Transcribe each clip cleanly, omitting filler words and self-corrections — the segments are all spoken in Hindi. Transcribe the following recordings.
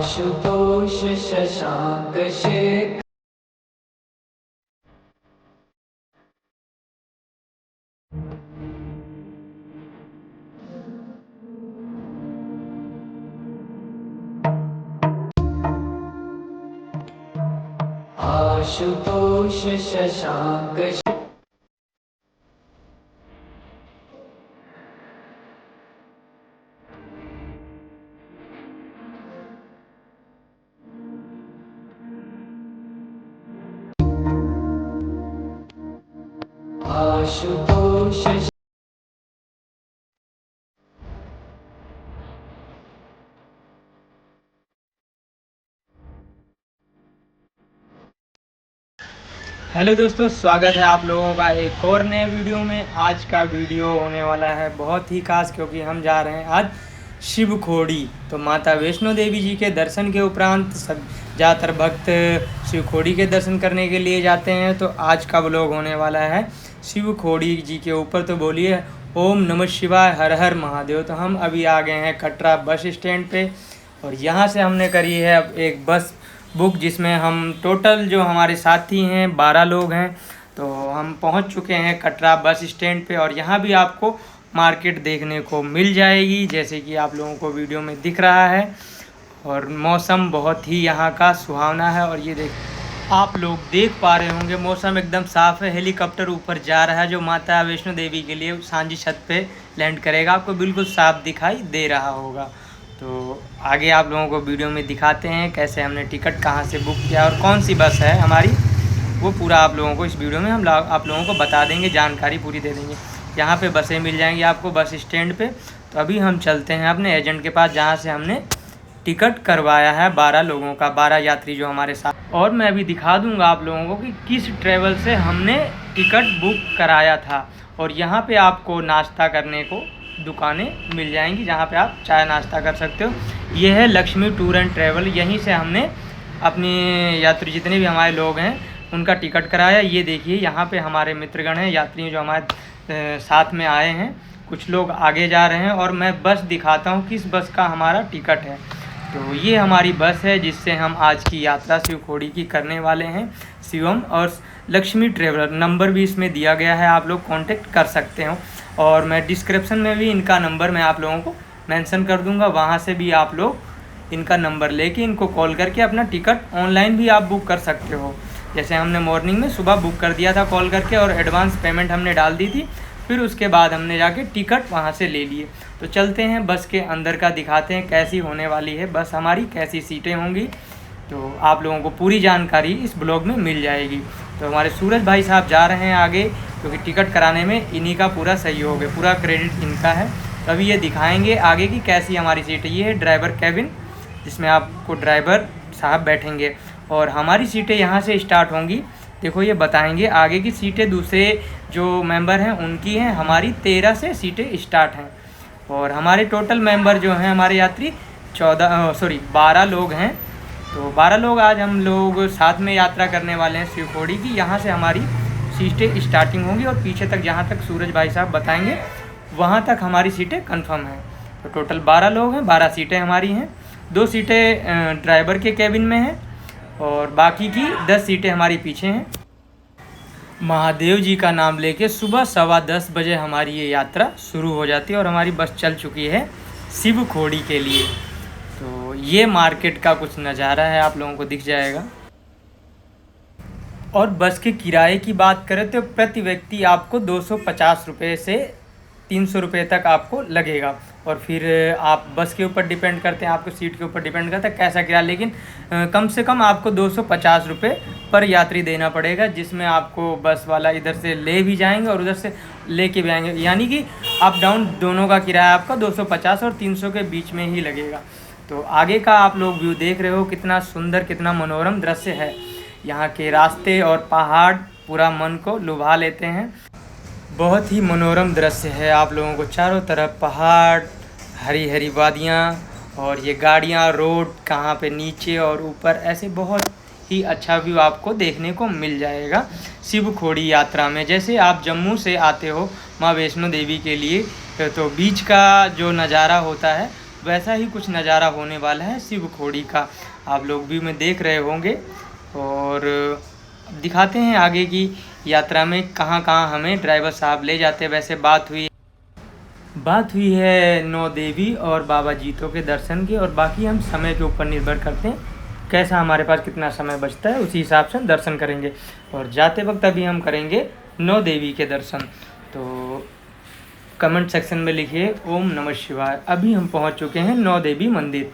आशुतोष शशांक शेखर आशुतोष शशांक आशुतोष हेलो दोस्तों, स्वागत है आप लोगों का एक और नए वीडियो में। आज का वीडियो होने वाला है बहुत ही खास, क्योंकि हम जा रहे हैं आज शिव खोड़ी। तो माता वैष्णो देवी जी के दर्शन के उपरांत सब ज़्यादातर भक्त शिव खोड़ी के दर्शन करने के लिए जाते हैं। तो आज का व्लॉग होने वाला है शिव खोड़ी जी के ऊपर। तो बोलिए ओम नमः शिवाय, हर हर महादेव। तो हम अभी आ गए हैं कटरा बस स्टैंड पे, और यहाँ से हमने करी है अब एक बस बुक, जिसमें हम टोटल जो हमारे साथी हैं 12 लोग हैं। तो हम पहुंच चुके हैं कटरा बस स्टैंड पे, और यहाँ भी आपको मार्केट देखने को मिल जाएगी, जैसे कि आप लोगों को वीडियो में दिख रहा है। और मौसम बहुत ही यहाँ का सुहावना है, और ये देख आप लोग देख पा रहे होंगे मौसम एकदम साफ़ है। हेलीकॉप्टर ऊपर जा रहा है जो माता वैष्णो देवी के लिए सांझी छत पे लैंड करेगा, आपको बिल्कुल साफ दिखाई दे रहा होगा। तो आगे आप लोगों को वीडियो में दिखाते हैं कैसे हमने टिकट कहाँ से बुक किया और कौन सी बस है हमारी, वो पूरा आप लोगों को इस वीडियो में हम आप लोगों को बता देंगे, जानकारी पूरी दे देंगे। यहाँ पे बसें मिल जाएंगी आपको बस स्टैंड पे। तो अभी हम चलते हैं अपने एजेंट के पास, जहाँ से हमने टिकट करवाया है 12 लोगों का, 12 यात्री जो हमारे साथ। और मैं अभी दिखा दूँगा आप लोगों को कि किस ट्रेवल से हमने टिकट बुक कराया था। और यहाँ पर आपको नाश्ता करने को दुकानें मिल जाएंगी, जहाँ पे आप चाय नाश्ता कर सकते हो। ये है लक्ष्मी टूर एंड ट्रैवल, यहीं से हमने अपने यात्री जितने भी हमारे लोग हैं उनका टिकट कराया। ये देखिए यहाँ पे हमारे मित्रगण हैं, यात्री जो हमारे साथ में आए हैं। कुछ लोग आगे जा रहे हैं, और मैं बस दिखाता हूँ किस बस का हमारा टिकट है। तो ये हमारी बस है जिससे हम आज की यात्रा शिव खोड़ी की करने वाले हैं। शिवम और लक्ष्मी ट्रेवलर नंबर भी इसमें दिया गया है, आप लोग कांटेक्ट कर सकते हो। और मैं डिस्क्रिप्शन में भी इनका नंबर मैं आप लोगों को मेंशन कर दूंगा, वहाँ से भी आप लोग इनका नंबर लेके इनको कॉल करके अपना टिकट ऑनलाइन भी आप बुक कर सकते हो। जैसे हमने मॉर्निंग में सुबह बुक कर दिया था कॉल करके, और एडवांस पेमेंट हमने डाल दी थी, फिर उसके बाद हमने जाके टिकट वहाँ से ले लिए। तो चलते हैं बस के अंदर का, दिखाते हैं कैसी होने वाली है बस हमारी, कैसी सीटें होंगी। तो आप लोगों को पूरी जानकारी इस ब्लॉग में मिल जाएगी। तो हमारे सूरज भाई साहब जा रहे हैं आगे, क्योंकि टिकट कराने में इन्हीं का पूरा सहयोग है, पूरा क्रेडिट इनका है। तो अभी ये दिखाएंगे आगे की कैसी हमारी सीट है। ये है ड्राइवर कैबिन, जिसमें आपको ड्राइवर साहब बैठेंगे, और हमारी सीटें यहाँ से स्टार्ट होंगी। देखो ये बताएंगे आगे की सीटें दूसरे जो मेंबर हैं उनकी हैं, हमारी 13 से सीटें स्टार्ट हैं। और हमारे टोटल मेंबर जो हैं हमारे यात्री 12 लोग हैं। तो 12 लोग आज हम लोग साथ में यात्रा करने वाले हैं शिव खोड़ी की। यहाँ से हमारी सीटें स्टार्टिंग होंगी, और पीछे तक जहाँ तक सूरज भाई साहब बताएंगे वहाँ तक हमारी सीटें कंफर्म हैं। तो टोटल 12 लोग हैं, 12 सीटें हमारी हैं। 2 सीटें ड्राइवर के केबिन में हैं, और बाकी की 10 सीटें हमारी पीछे हैं। महादेव जी का नाम लेके सुबह 10:15 बजे हमारी ये यात्रा शुरू हो जाती है, और हमारी बस चल चुकी है शिव खोड़ी के लिए। तो ये मार्केट का कुछ नज़ारा है, आप लोगों को दिख जाएगा। और बस के किराए की बात करें तो प्रति व्यक्ति आपको 250 रुपये से 300 रुपये तक आपको लगेगा। और फिर आप बस के ऊपर डिपेंड करते हैं, आपको सीट के ऊपर डिपेंड करता है कैसा किराया, लेकिन कम से कम आपको 250 रुपये पर यात्री देना पड़ेगा, जिसमें आपको बस वाला इधर से ले भी जाएंगे और उधर से लेके भी आएंगे। यानी कि अप डाउन दोनों का किराया आपका 250 और 300 के बीच में ही लगेगा। तो आगे का आप लोग व्यू देख रहे हो, कितना सुंदर कितना मनोरम दृश्य है। यहाँ के रास्ते और पहाड़ पूरा मन को लुभा लेते हैं। बहुत ही मनोरम दृश्य है, आप लोगों को चारों तरफ पहाड़, हरी हरी वादियाँ, और ये गाड़ियाँ, रोड कहाँ पे नीचे और ऊपर, ऐसे बहुत ही अच्छा व्यू आपको देखने को मिल जाएगा शिव खोड़ी यात्रा में। जैसे आप जम्मू से आते हो माँ वैष्णो देवी के लिए, तो बीच का जो नज़ारा होता है वैसा ही कुछ नज़ारा होने वाला है शिव खोड़ी का। आप लोग भी में देख रहे होंगे। और दिखाते हैं आगे की यात्रा में कहाँ कहाँ हमें ड्राइवर साहब ले जाते हैं। वैसे बात हुई है नौ देवी और बाबा जीतों के दर्शन की, और बाकी हम समय के ऊपर निर्भर करते हैं कैसा हमारे पास कितना समय बचता है, उसी हिसाब से हम दर्शन करेंगे। और जाते वक्त अभी हम करेंगे नौ देवी के दर्शन। तो कमेंट सेक्शन में लिखिए ओम नमः शिवाय। अभी हम पहुंच चुके हैं नौ देवी मंदिर।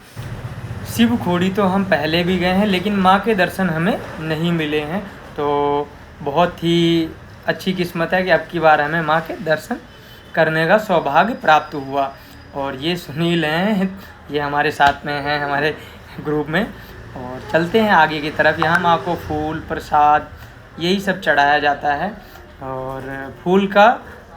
शिव खोड़ी तो हम पहले भी गए हैं, लेकिन माँ के दर्शन हमें नहीं मिले हैं। तो बहुत ही अच्छी किस्मत है कि अब की बार हमें माँ के दर्शन करने का सौभाग्य प्राप्त हुआ। और ये सुनील हैं, ये हमारे साथ में हैं हमारे ग्रुप में। और चलते हैं आगे की तरफ। यहाँ माँ को फूल प्रसाद यही सब चढ़ाया जाता है, और फूल का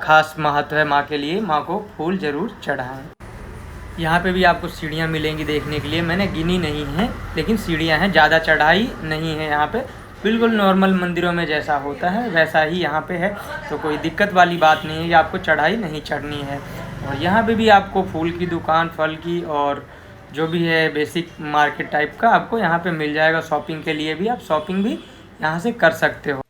खास महत्व है माँ के लिए। माँ को फूल ज़रूर चढ़ाएं। यहाँ पे भी आपको सीढ़ियाँ मिलेंगी देखने के लिए। मैंने गिनी नहीं है, लेकिन सीढ़ियाँ हैं, ज़्यादा चढ़ाई नहीं है यहाँ पे। बिल्कुल नॉर्मल मंदिरों में जैसा होता है वैसा ही यहाँ पे है। तो कोई दिक्कत वाली बात नहीं है कि आपको चढ़ाई नहीं चढ़नी है। और यहाँ पे भी आपको फूल की दुकान, फल की और जो भी है बेसिक मार्केट टाइप का आपको यहाँ पे मिल जाएगा। शॉपिंग के लिए भी आप शॉपिंग भी यहाँ से कर सकते हो।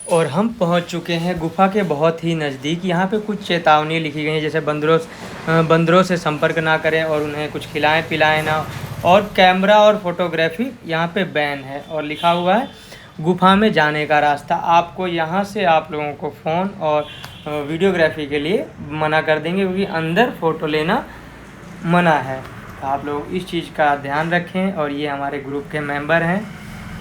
और हम पहुँच चुके हैं गुफा के बहुत ही नज़दीक। यहाँ पे कुछ चेतावनी लिखी गई है, जैसे बंदरों से संपर्क ना करें और उन्हें कुछ खिलाएं पिलाएं ना, और कैमरा और फोटोग्राफी यहाँ पे बैन है। और लिखा हुआ है गुफा में जाने का रास्ता। आपको यहाँ से आप लोगों को फ़ोन और वीडियोग्राफी के लिए मना कर देंगे, क्योंकि अंदर फ़ोटो लेना मना है। तो आप लोग इस चीज़ का ध्यान रखें। और ये हमारे ग्रुप के मेंबर हैं।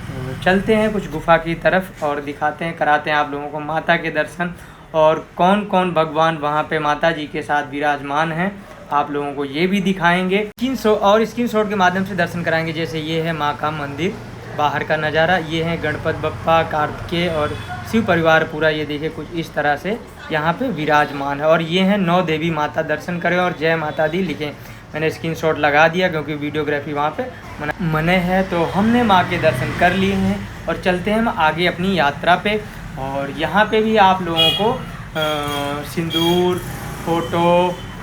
तो चलते हैं कुछ गुफा की तरफ और दिखाते हैं, कराते हैं आप लोगों को माता के दर्शन, और कौन कौन भगवान वहाँ पे माता जी के साथ विराजमान हैं आप लोगों को ये भी दिखाएंगे। स्क्रीनशॉट के माध्यम से दर्शन कराएंगे। जैसे ये है माँ का मंदिर, बाहर का नज़ारा। ये है गणपति बप्पा, कार्तिकेय और शिव परिवार पूरा। ये देखिए कुछ इस तरह से यहाँ पे विराजमान है। और ये है नौ देवी माता। दर्शन करें और जय माता दी लिखें। मैंने स्क्रीनशॉट लगा दिया क्योंकि वीडियोग्राफी वहाँ पे मने है। तो हमने माँ के दर्शन कर लिए हैं और चलते हैं हम आगे अपनी यात्रा पे। और यहाँ पे भी आप लोगों को सिंदूर, फ़ोटो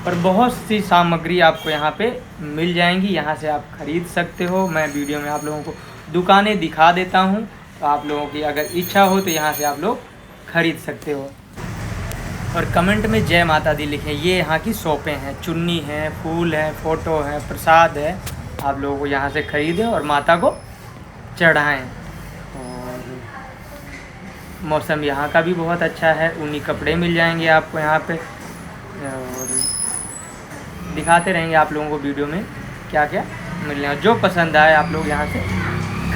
और बहुत सी सामग्री आपको यहाँ पे मिल जाएंगी। यहाँ से आप ख़रीद सकते हो। मैं वीडियो में आप लोगों को दुकानें दिखा देता हूँ, तो आप लोगों की अगर इच्छा हो तो यहाँ से आप लोग ख़रीद सकते हो। और कमेंट में जय माता दी लिखें। ये यहाँ की शॉपें हैं, चुन्नी है, फूल है, फ़ोटो है, प्रसाद है। आप लोगों को यहाँ से ख़रीदें और माता को चढ़ाएं। और मौसम यहाँ का भी बहुत अच्छा है, ऊनी कपड़े मिल जाएंगे आपको यहाँ पे। और दिखाते रहेंगे आप लोगों को वीडियो में क्या क्या मिल रहा है। जो पसंद आए आप लोग यहाँ से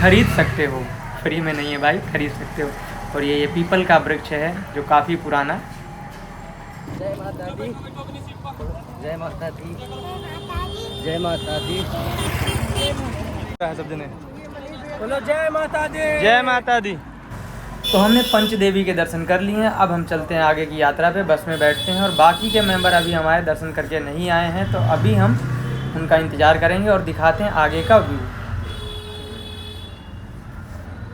ख़रीद सकते हो। फ्री में नहीं है भाई, ख़रीद सकते हो। और ये पीपल का वृक्ष है जो काफ़ी पुराना। जय माता दी, जय माता दी, जय माता दी। सब जने बोलो जय माता दी, जय माता दी। तो हमने पंच देवी के दर्शन कर लिए हैं। अब हम चलते हैं आगे की यात्रा पे, बस में बैठते हैं। और बाकी के मेंबर अभी हमारे दर्शन करके नहीं आए हैं, तो अभी हम उनका इंतज़ार करेंगे और दिखाते हैं आगे का व्यू।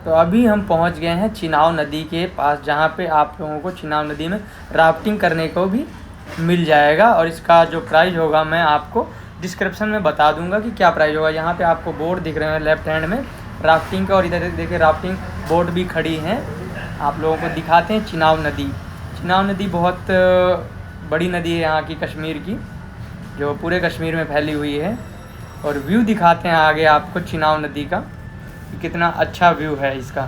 तो अभी हम पहुंच गए हैं चिनाव नदी के पास, जहां पे आप लोगों को चिनाव नदी में राफ्टिंग करने को भी मिल जाएगा। और इसका जो प्राइस होगा मैं आपको डिस्क्रिप्शन में बता दूंगा कि क्या प्राइस होगा। यहाँ पे आपको बोर्ड दिख रहे हैं लेफ्ट हैंड में राफ्टिंग का, और इधर देखिए राफ्टिंग बोट भी खड़ी हैं। आप लोगों को दिखाते हैं चिनाव नदी। चिनाव नदी बहुत बड़ी नदी है यहाँ की, कश्मीर की, जो पूरे कश्मीर में फैली हुई है। और व्यू दिखाते हैं आगे आपको चिनाव नदी का, कितना अच्छा व्यू है इसका।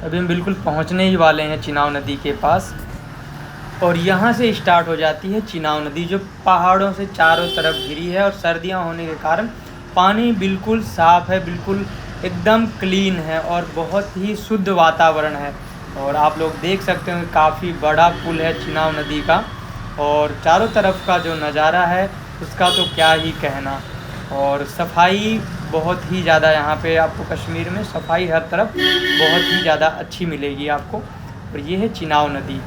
अभी हम बिल्कुल पहुंचने ही वाले हैं चिनाव नदी के पास। और यहाँ से स्टार्ट हो जाती है चिनाव नदी, जो पहाड़ों से चारों तरफ घिरी है। और सर्दियाँ होने के कारण पानी बिल्कुल साफ़ है, बिल्कुल एकदम क्लीन है और बहुत ही शुद्ध वातावरण है। और आप लोग देख सकते हो काफ़ी बड़ा पुल है चिनाव नदी का, और चारों तरफ का जो नज़ारा है उसका तो क्या ही कहना। और सफाई बहुत ही ज़्यादा यहाँ पे आपको कश्मीर में सफाई हर तरफ बहुत ही ज़्यादा अच्छी मिलेगी आपको। और ये है चिनाव नदी।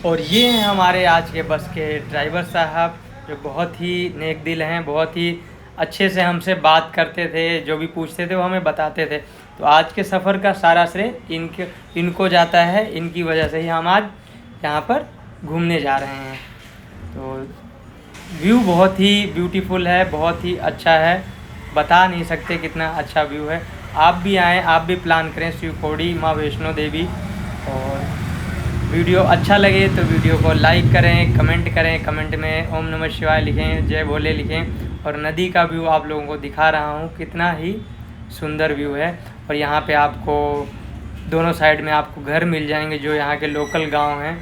और ये हैं हमारे आज के बस के ड्राइवर साहब, जो बहुत ही नेक दिल हैं, बहुत ही अच्छे से हमसे बात करते थे, जो भी पूछते थे वो हमें बताते थे। तो आज के सफ़र का सारा श्रेय इनको जाता है। इनकी वजह से ही हम आज यहाँ पर घूमने जा रहे हैं। तो व्यू बहुत ही ब्यूटीफुल है, बहुत ही अच्छा है, बता नहीं सकते कितना अच्छा व्यू है। आप भी आएँ, आप भी प्लान करें शिवखोड़ी माँ वैष्णो देवी। और वीडियो अच्छा लगे तो वीडियो को लाइक करें, कमेंट करें, कमेंट में ओम नमः शिवाय लिखें, जय भोले लिखें। और नदी का व्यू आप लोगों को दिखा रहा हूँ, कितना ही सुंदर व्यू है। और यहाँ पे आपको दोनों साइड में आपको घर मिल जाएंगे, जो यहाँ के लोकल गांव हैं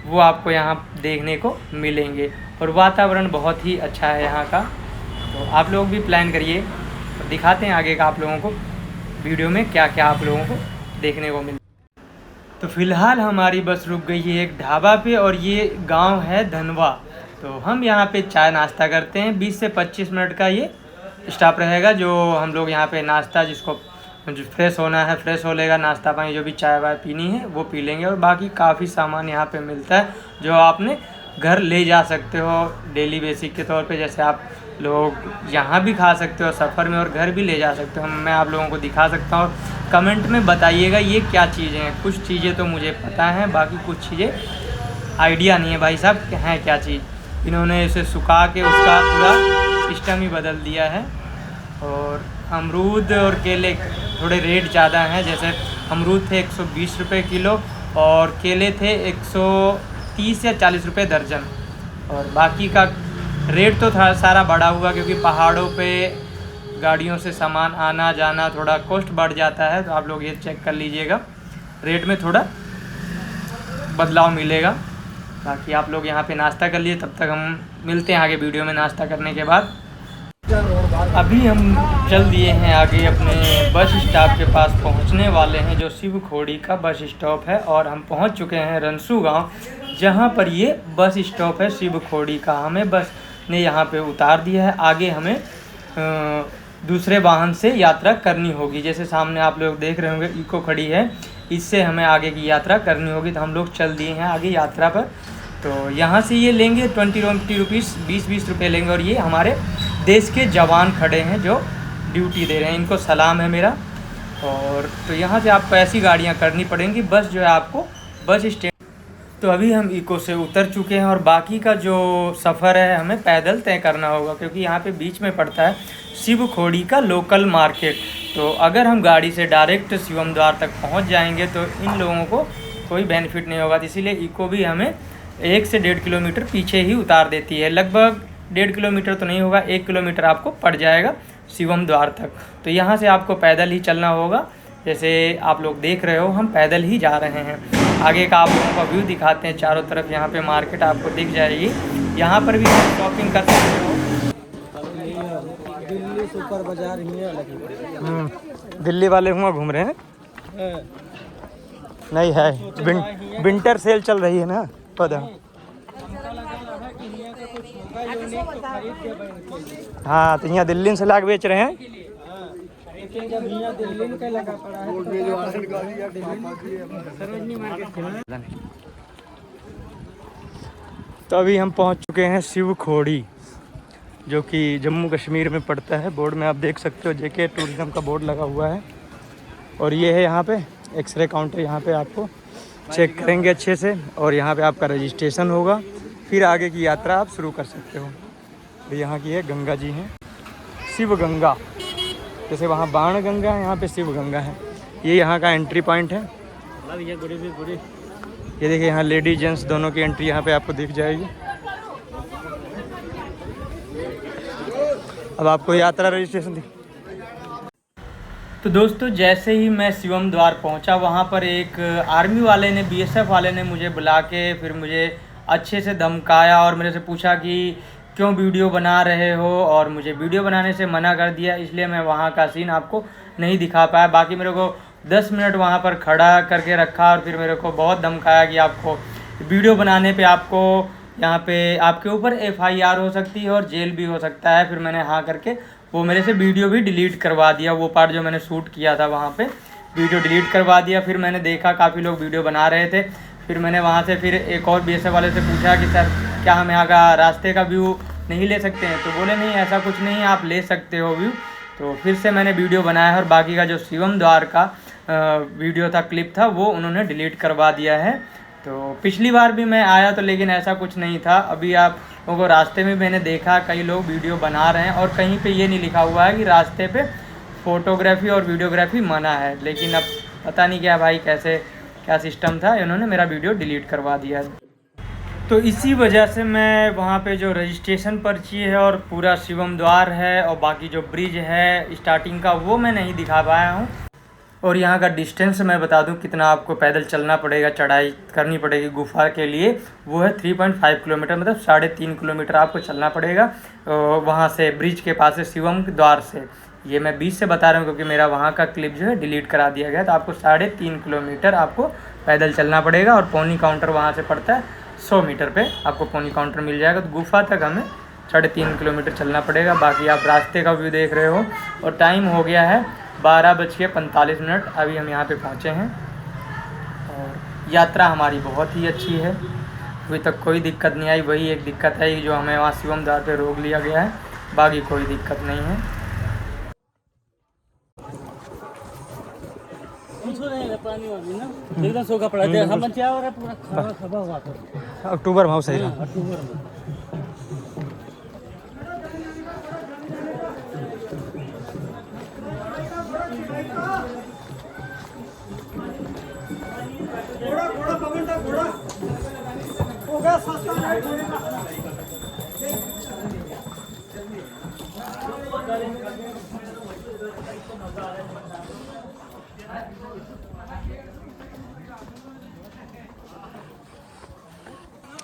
वो आपको यहाँ देखने को मिलेंगे। और वातावरण बहुत ही अच्छा है यहाँ का। तो आप लोग भी प्लान करिए और दिखाते हैं आगे का आप लोगों को वीडियो में क्या क्या आप लोगों को देखने को मिलता है। तो फ़िलहाल हमारी बस रुक गई है एक ढाबा पे, और ये गांव है धनवा। तो हम यहाँ पे चाय नाश्ता करते हैं। 20 से 25 मिनट का ये स्टॉप रहेगा, जो हम लोग यहाँ पे नाश्ता, जिसको जो फ्रेश होना है फ्रेश हो लेगा, नाश्ता पानी जो भी चाय वाय पीनी है वो पी लेंगे। और बाकी काफ़ी सामान यहाँ पे मिलता है जो आपने घर ले जा सकते हो डेली बेसिक के तौर पे। जैसे आप लोग यहाँ भी खा सकते हो सफ़र में, और घर भी ले जा सकते हो। मैं आप लोगों को दिखा सकता हूँ। कमेंट में बताइएगा ये क्या चीज़ें हैं। कुछ चीज़ें तो मुझे पता है, बाकी कुछ चीज़ें आइडिया नहीं है भाई साहब हैं क्या चीज़। इन्होंने इसे सुखा के उसका पूरा सिस्टम ही बदल दिया है। और अमरूद और केले थोड़े रेट ज़्यादा हैं। जैसे अमरूद थे 120 रुपये किलो, और केले थे 130 या 40 रुपये दर्जन। और बाकी का रेट तो था सारा बढ़ा हुआ, क्योंकि पहाड़ों पे गाड़ियों से सामान आना जाना थोड़ा कॉस्ट बढ़ जाता है। तो आप लोग ये चेक कर लीजिएगा, रेट में थोड़ा बदलाव मिलेगा। बाकी आप लोग यहाँ पे नाश्ता कर लिए, तब तक हम मिलते हैं आगे वीडियो में नाश्ता करने के बाद। अभी हम चल दिए हैं आगे, अपने बस स्टॉप के पास पहुंचने वाले हैं, जो शिवखोड़ी का बस स्टॉप है। और हम पहुंच चुके हैं रनसू गांव, जहां पर ये बस स्टॉप है शिवखोड़ी का। हमें बस ने यहां पे उतार दिया है। आगे हमें दूसरे वाहन से यात्रा करनी होगी। जैसे सामने आप लोग देख रहे होंगे इको खड़ी है, इससे हमें आगे की यात्रा करनी होगी। तो हम लोग चल दिए हैं आगे यात्रा पर। तो यहाँ से ये लेंगे 20 रुपीज़, 20 रुपये लेंगे। और ये हमारे देश के जवान खड़े हैं जो ड्यूटी दे रहे हैं, इनको सलाम है मेरा। और तो यहाँ से आपको ऐसी गाड़ियाँ करनी पड़ेंगी। बस जो है आपको बस स्टैंड। तो अभी हम इको से उतर चुके हैं, और बाकी का जो सफ़र है हमें पैदल तय करना होगा, क्योंकि यहाँ पे बीच में पड़ता है शिवखोड़ी का लोकल मार्केट। तो अगर हम गाड़ी से डायरेक्ट शिवम द्वार तक पहुँच जाएंगे तो इन लोगों को कोई बेनिफिट नहीं होगा। इसीलिए इको भी हमें 1 से 1.5 किलोमीटर पीछे ही उतार देती है। लगभग 1.5 किलोमीटर तो नहीं होगा, 1 किलोमीटर आपको पड़ जाएगा शिवम द्वार तक। तो यहाँ से आपको पैदल ही चलना होगा। जैसे आप लोग देख रहे हो हम पैदल ही जा रहे हैं। आगे का आप लोगों का व्यू दिखाते हैं। चारों तरफ यहाँ पे मार्केट आपको दिख जाएगी, यहाँ पर भी आप शॉपिंग कर सकते हो। दिल्ली सुपर बाजार ही है। दिल्ली वाले हुआ घूम रहे हैं, नहीं है विंटर सेल चल रही है ना, पता। हाँ, तो यहाँ दिल्ली से लाके बेच रहे हैं। तो अभी हम पहुँच चुके हैं शिवखोड़ी, जो कि जम्मू कश्मीर में पड़ता है। बोर्ड में आप देख सकते हो जेके टूरिज्म का बोर्ड लगा हुआ है। और ये है यहाँ पे एक्सरे काउंटर, यहाँ पे आपको चेक करेंगे अच्छे से, और यहाँ पे आपका रजिस्ट्रेशन होगा। फिर आगे की यात्रा आप शुरू कर सकते हो। तो यहाँ की है गंगा जी हैं, शिव गंगा। जैसे वहाँ बाण गंगा है, यहाँ पे शिव गंगा है। ये यहाँ का एंट्री पॉइंट है। ये देखिए यहाँ लेडीज जेंट्स दोनों की एंट्री यहाँ पे आपको दिख जाएगी। अब आपको यात्रा रजिस्ट्रेशन दिख। तो दोस्तों जैसे ही मैं शिवम द्वार पहुंचा, वहां पर एक आर्मी वाले ने, बीएसएफ वाले ने मुझे बुला के फिर मुझे अच्छे से धमकाया और मेरे से पूछा कि क्यों वीडियो बना रहे हो, और मुझे वीडियो बनाने से मना कर दिया। इसलिए मैं वहां का सीन आपको नहीं दिखा पाया। बाकी मेरे को 10 मिनट वहां पर खड़ा करके रखा, और फिर मेरे को बहुत धमकाया कि आपको वीडियो बनाने पे आपको यहाँ पे आपके ऊपर FIR हो सकती है और जेल भी हो सकता है। फिर मैंने हाँ करके वो मेरे से वीडियो भी डिलीट करवा दिया। वो पार्ट जो मैंने शूट किया था वहाँ पे वीडियो डिलीट करवा दिया। फिर मैंने देखा काफ़ी लोग वीडियो बना रहे थे। फिर मैंने वहाँ से फिर एक और BSF वाले से पूछा कि सर क्या हम यहाँ का रास्ते का व्यू नहीं ले सकते हैं? तो बोले नहीं, ऐसा कुछ नहीं है, आप ले सकते हो व्यू। तो फिर से मैंने वीडियो बनाया है, और बाकी का जो शिवम द्वार का वीडियो था, क्लिप था, वो उन्होंने डिलीट करवा दिया है। तो पिछली बार भी मैं आया तो लेकिन ऐसा कुछ नहीं था। अभी आप क्योंकि रास्ते में मैंने देखा कई लोग वीडियो बना रहे हैं और कहीं पे ये नहीं लिखा हुआ है कि रास्ते पे फ़ोटोग्राफी और वीडियोग्राफी मना है। लेकिन अब पता नहीं क्या भाई कैसे क्या सिस्टम था, इन्होंने मेरा वीडियो डिलीट करवा दिया। तो इसी वजह से मैं वहाँ पे जो रजिस्ट्रेशन पर्ची है और पूरा शिवम द्वार है और बाकी जो ब्रिज है स्टार्टिंग का वो मैं नहीं दिखा पाया हूँ। और यहाँ का डिस्टेंस मैं बता दूँ कितना आपको पैदल चलना पड़ेगा, चढ़ाई करनी पड़ेगी गुफा के लिए, वो है 3.5 किलोमीटर, मतलब 3.5 किलोमीटर आपको चलना पड़ेगा वहाँ से ब्रिज के पास से शिवम द्वार से। ये मैं 20 से बता रहा हूँ क्योंकि मेरा वहाँ का क्लिप जो है डिलीट करा दिया गया। तो आपको 3.5 किलोमीटर आपको पैदल चलना पड़ेगा और पौनी काउंटर वहाँ से पड़ता है 100 मीटर पे आपको पौनी काउंटर मिल जाएगा। तो गुफा तक हमें 3.5 किलोमीटर चलना पड़ेगा। बाकी आप रास्ते का व्यू देख रहे हो और टाइम हो गया है 12:45। अभी हम यहाँ पे पहुँचे हैं और यात्रा हमारी बहुत ही अच्छी है, अभी तक कोई दिक्कत नहीं आई। वही एक दिक्कत है जो हमें वहाँ शिवम द्वार पे रोक लिया गया है, बाकी कोई दिक्कत नहीं है। पानी वाली ना एकदम सूखा पड़ा है, हम बच्चे आ रहा है पूरा खबा खबा हुआ था। अक्टूबर में सही हाँ, अक्टूबर में।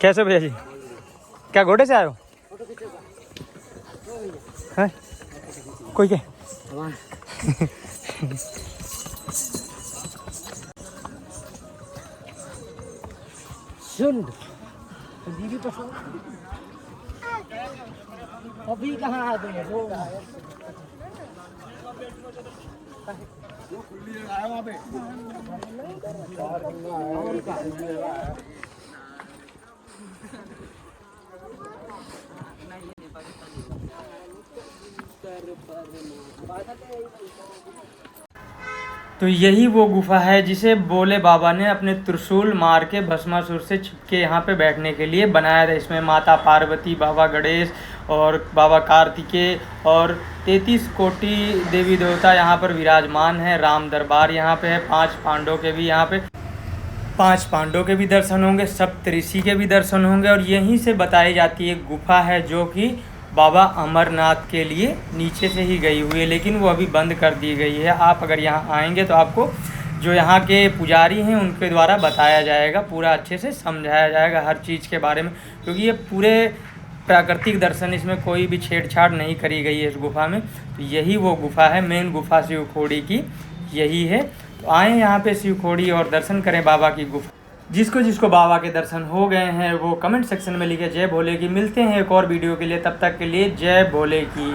कैसे भैया जी, क्या घोड़े से आए हो? हैं? कोई के? सुंड दीदी पसंद अभी कहाँ आ गए वो तो यही वो गुफा है जिसे भोले बाबा ने अपने त्रिशूल मार के भस्मासुर से छिपके यहाँ पे बैठने के लिए बनाया था। इसमें माता पार्वती, बाबा गणेश और बाबा कार्तिकेय और 33 कोटि देवी देवता यहाँ पर विराजमान है। राम दरबार यहाँ पे है, 5 पांडवों के भी यहाँ पे 5 पांडवों के भी दर्शन होंगे, सप्तऋषि के भी दर्शन होंगे। और यहीं से बताई जाती है गुफा है जो कि बाबा अमरनाथ के लिए नीचे से ही गई हुई है, लेकिन वो अभी बंद कर दी गई है। आप अगर यहाँ आएंगे तो आपको जो यहाँ के पुजारी हैं उनके द्वारा बताया जाएगा, पूरा अच्छे से समझाया जाएगा हर चीज़ के बारे में, क्योंकि ये पूरे प्राकृतिक दर्शन, इसमें कोई भी छेड़छाड़ नहीं करी गई है इस गुफा में। तो यही वो गुफा है, मेन गुफा शिवखोड़ी की यही है। तो आएँ यहाँ पे शिवखोड़ी और दर्शन करें बाबा की गुफा। जिसको जिसको बाबा के दर्शन हो गए हैं वो कमेंट सेक्शन में लिखे जय भोले की। मिलते हैं एक और वीडियो के लिए, तब तक के लिए जय भोले की।